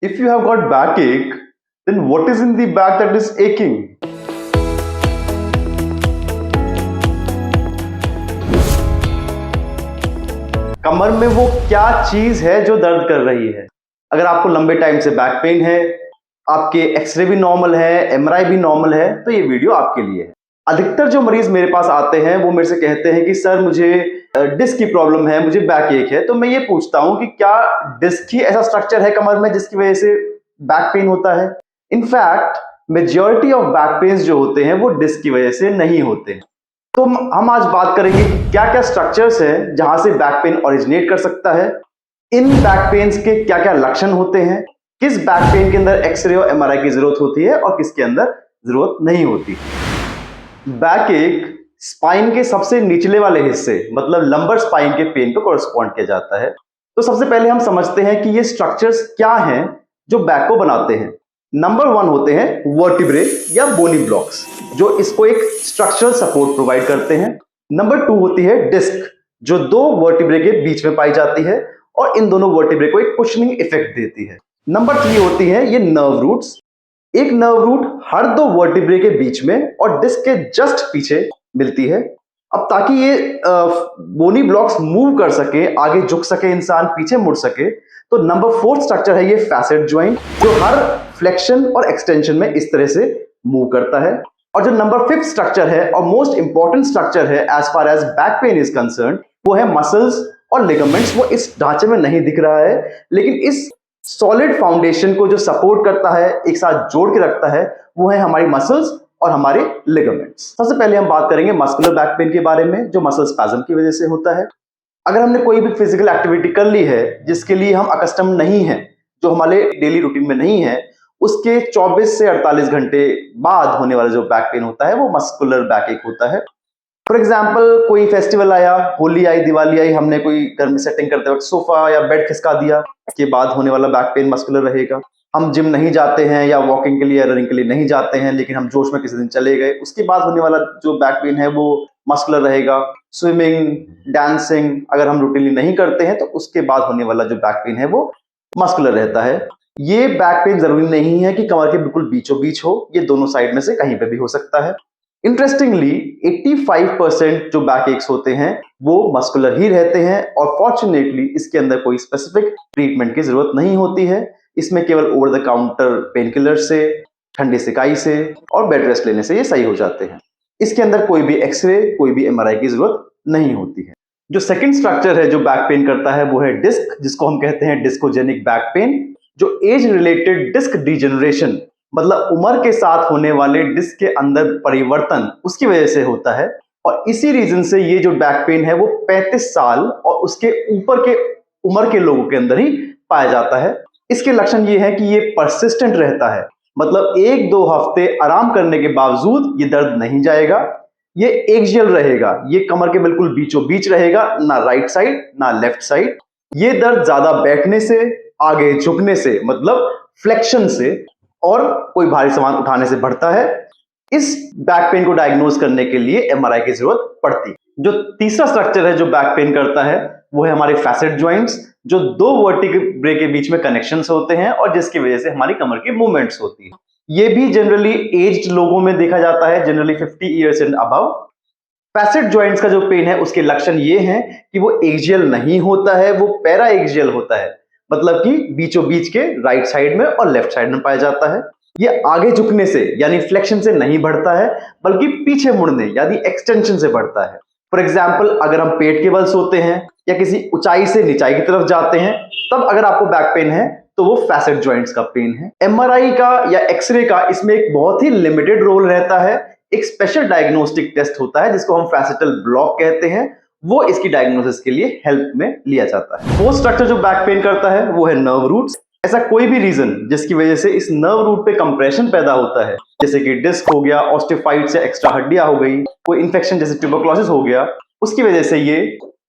If you have got backache, then what is in the back that is aching? कमर में वो क्या चीज है जो दर्द कर रही है? अगर आपको लंबे टाइम से बैक पेन है, आपके एक्सरे भी नॉर्मल है, एमआरआई भी नॉर्मल है, तो ये वीडियो आपके लिए है। अधिकतर जो मरीज मेरे पास आते हैं वो मेरे से कहते हैं कि सर मुझे डिस्क की प्रॉब्लम है, मुझे बैक एक है। तो मैं ये पूछता हूं कि क्या डिस्क ही ऐसा स्ट्रक्चर है कमर में जिसकी वजह से बैक पेन होता है? In fact majority of back pain जो होते हैं वो डिस्क की वजह से नहीं होते। तो हम आज बात करेंगे क्या क्या स्ट्रक्चर्स हैं जहां से बैक पेन ओरिजिनेट कर सकता है, इन बैक पेन्स के क्या क्या लक्षण होते हैं, किस बैक पेन के अंदर एक्सरे और एमआरआई की जरूरत होती है और किसके अंदर जरूरत नहीं होती। बैक एक स्पाइन के सबसे निचले वाले हिस्से मतलब लंबर स्पाइन के पेन को कोरस्पॉन्ड किया जाता है। तो सबसे पहले हम समझते हैं कि ये स्ट्रक्चर्स क्या हैं जो बैक को बनाते हैं। नंबर 1 होते हैं वर्टिब्रे या बोनी ब्लॉक्स जो इसको एक स्ट्रक्चरल सपोर्ट प्रोवाइड करते हैं। नंबर 2 होती है डिस्क जो दो वर्टिब्रे के बीच में पाई जाती है और इन दोनों वर्टिब्रे को एक कुशनिंग इफेक्ट देती है। नंबर 3 होती है ये नर्व रूट्स। एक नर्व रूट हर दो वर्टिब्रे के बीच में और डिस्क के जस्ट पीछे मिलती है। अब ताकि ये बोनी ब्लॉक्स मूव कर सके, आगे झुक सके इंसान, पीछे मुड़ सके, तो नंबर 4 स्ट्रक्चर है ये फैसेट ज्वाइंट जो हर फ्लेक्शन और एक्सटेंशन में इस तरह से मूव करता है। और जो नंबर 5 स्ट्रक्चर है और मोस्ट इंपॉर्टेंट स्ट्रक्चर है as far as back pain is concern, वो है मसल्स और लिगामेंट्स। वो इस ढांचे में नहीं दिख रहा है, लेकिन इस सॉलिड फाउंडेशन को जो सपोर्ट करता है, एक साथ जोड़ के रखता है, वो है हमारी मसल्स और हमारे लिगामेंट्स। सबसे पहले हम बात करेंगे मस्कुलर बैक पेन के बारे में जो मसल स्पैज्म की वजह से होता है। अगर हमने कोई भी फिजिकल एक्टिविटी कर ली है जिसके लिए हम अकस्टम नहीं है, जो हमारे डेली रूटीन में नहीं है, उसके 24 से 48 घंटे बाद होने वाला जो बैक पेन होता है वो मस्कुलर बैक एक होता है। फॉर एग्जाम्पल कोई फेस्टिवल आया, होली आई, दिवाली आई, हमने कोई घर में सेटिंग करते वक्त सोफा या बेड खिसका दिया, के बाद होने वाला बैक पेन मस्कुलर रहेगा। हम जिम नहीं जाते हैं या वॉकिंग के लिए या रनिंग के लिए नहीं जाते हैं, लेकिन हम जोश में किसी दिन चले गए, उसके बाद होने वाला जो बैक पेन है वो मस्कुलर रहेगा। स्विमिंग, डांसिंग अगर हम रूटीनली नहीं करते हैं तो उसके बाद होने वाला जो बैक पेन है वो मस्कुलर रहता है। ये बैक पेन जरूरी नहीं है कि कमर के बिल्कुल बीचों बीच हो, ये दोनों साइड में से कहीं पे भी हो सकता है। इंटरेस्टिंगली 85% जो बैक एक्स होते हैं वो मस्कुलर ही रहते हैं और फॉर्चुनेटली इसके अंदर कोई स्पेसिफिक ट्रीटमेंट की जरूरत नहीं होती है। इसमें केवल over the counter pain killer से, ठंडी सिकाई से और बेड रेस्ट लेने से ये सही हो जाते हैं। इसके अंदर कोई भी एक्सरे, कोई भी एमआरआई की जरूरत नहीं होती है। जो सेकंड स्ट्रक्चर है जो बैक पेन करता है वो है डिस्क, जिसको हम कहते हैं डिस्कोजेनिक बैक पेन, जो एज रिलेटेड डिस्क डिजेनरेशन मतलब उम्र के साथ होने वाले डिस्क के अंदर परिवर्तन उसकी वजह से होता है। और इसी रीजन से ये जो बैक पेन है वो 35 साल और उसके ऊपर के उम्र के लोगों के अंदर ही पाया जाता है। इसके लक्षण ये है कि ये परसिस्टेंट रहता है, मतलब 1-2 हफ्ते आराम करने के बावजूद ये दर्द नहीं जाएगा। ये एक्सियल रहेगा, ये कमर के बिल्कुल बीचों बीच रहेगा, ना राइट साइड ना लेफ्ट साइड। ये दर्द ज्यादा बैठने से, आगे झुकने से मतलब फ्लेक्शन से और कोई भारी सामान उठाने से बढ़ता है। इस बैक पेन को डायग्नोज करने के लिए एमआरआई की जरूरत पड़ती है। जो तीसरा स्ट्रक्चर है जो बैक पेन करता है वो है हमारे फैसेट ज्वाइंट्स, जो दो वर्टिब्रे के बीच में कनेक्शंस होते हैं और जिसकी वजह से हमारी कमर की मूवमेंट्स होती है। ये भी जनरली एज्ड लोगों में देखा जाता है, generally 50 years and above. Facet joints का जो पेन है उसके लक्षण ये हैं कि वो एक्सियल नहीं होता है, वो पैरा एक्सियल होता है, मतलब कि बीचों बीच के राइट साइड में और लेफ्ट साइड में पाया जाता है। ये आगे झुकने से यानी फ्लेक्शन से नहीं बढ़ता है, बल्कि पीछे मुड़ने यानी एक्सटेंशन से बढ़ता है। फॉर एग्जाम्पल अगर हम पेट के बल सोते हैं या किसी ऊंचाई से निचाई की तरफ जाते हैं, तब अगर आपको बैक पेन है तो वो फैसेट ज्वाइंट्स का पेन है। एमआरआई का या एक्सरे का इसमें एक बहुत ही लिमिटेड रोल रहता है। एक स्पेशल डायग्नोस्टिक टेस्ट होता है जिसको हम फैसेटल ब्लॉक कहते हैं, वो इसकी डायग्नोसिस के लिए हेल्प में लिया जाता है। फोर्थ स्ट्रक्चर जो बैक पेन करता है वो है नर्व रूट्स। ऐसा कोई भी रीजन जिसकी वजह से इस नर्व रूट पे कंप्रेशन पैदा होता है, जैसे कि डिस्क हो गया, ऑस्टियोफाइट से एक्स्ट्रा हड्डियां हो गई, कोई इन्फेक्शन जैसे ट्यूबरकुलोसिस हो गया, उसकी वजह से ये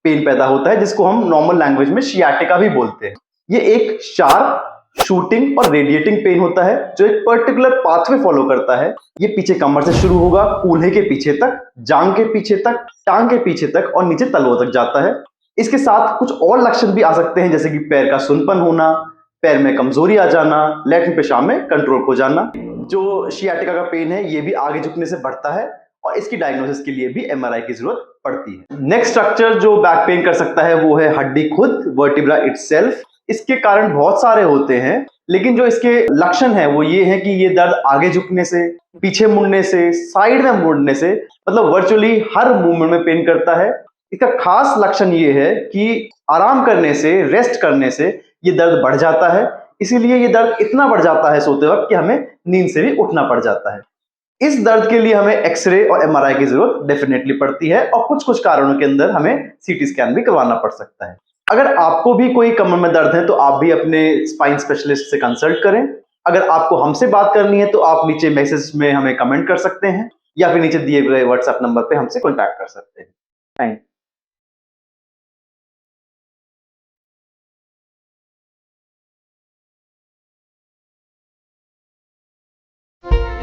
पेन पैदा होता है, जिसको हम नॉर्मल लैंग्वेज में शियाटिका भी बोलते हैं। ये एक शार्प, शूटिंग और रेडिएटिंग पेन होता है जो एक पर्टिकुलर पाथवे फॉलो करता है। ये पीछे कमर से शुरू होगा, कूल्हे के पीछे तक, जांग के पीछे तक, टांग के पीछे तक और नीचे तलवों तक जाता है। इसके साथ कुछ और लक्षण भी आ सकते हैं, जैसे कि पैर का सुनपन होना, पैर में कमजोरी आ जाना, लैट्रिन पेशाब में कंट्रोल खो जाना। जो शियाटिका का पेन है ये भी आगे झुकने से बढ़ता है और इसकी डायग्नोसिस के लिए भी एमआरआई की जरूरत पड़ती है। नेक्स्ट स्ट्रक्चर जो बैक पेन कर सकता है वो है हड्डी खुद, वर्टिब्रा इटसेल्फ। इसके कारण बहुत सारे होते हैं, लेकिन जो इसके लक्षण है वो ये है कि ये दर्द आगे झुकने से, पीछे मुड़ने से, साइड में मुड़ने से, मतलब वर्चुअली हर मूवमेंट में पेन करता है। इसका खास लक्षण ये है कि आराम करने से, रेस्ट करने से ये दर्द बढ़ जाता है। इसीलिए ये दर्द इतना बढ़ जाता है सोते वक्त कि हमें नींद से भी उठना पड़ जाता है। इस दर्द के लिए हमें एक्सरे और एमआरआई की जरूरत डेफिनेटली पड़ती है और कुछ कुछ कारणों के अंदर हमें सीटी स्कैन भी करवाना पड़ सकता है। अगर आपको भी कोई कमर में दर्द है तो आप भी अपने स्पाइन स्पेशलिस्ट से कंसल्ट करें। अगर आपको हमसे बात करनी है तो आप नीचे मैसेज में हमें कमेंट कर सकते हैं या फिर नीचे दिए गए व्हाट्सएप नंबर पे हमसे कॉन्टैक्ट कर सकते हैं। Thank you.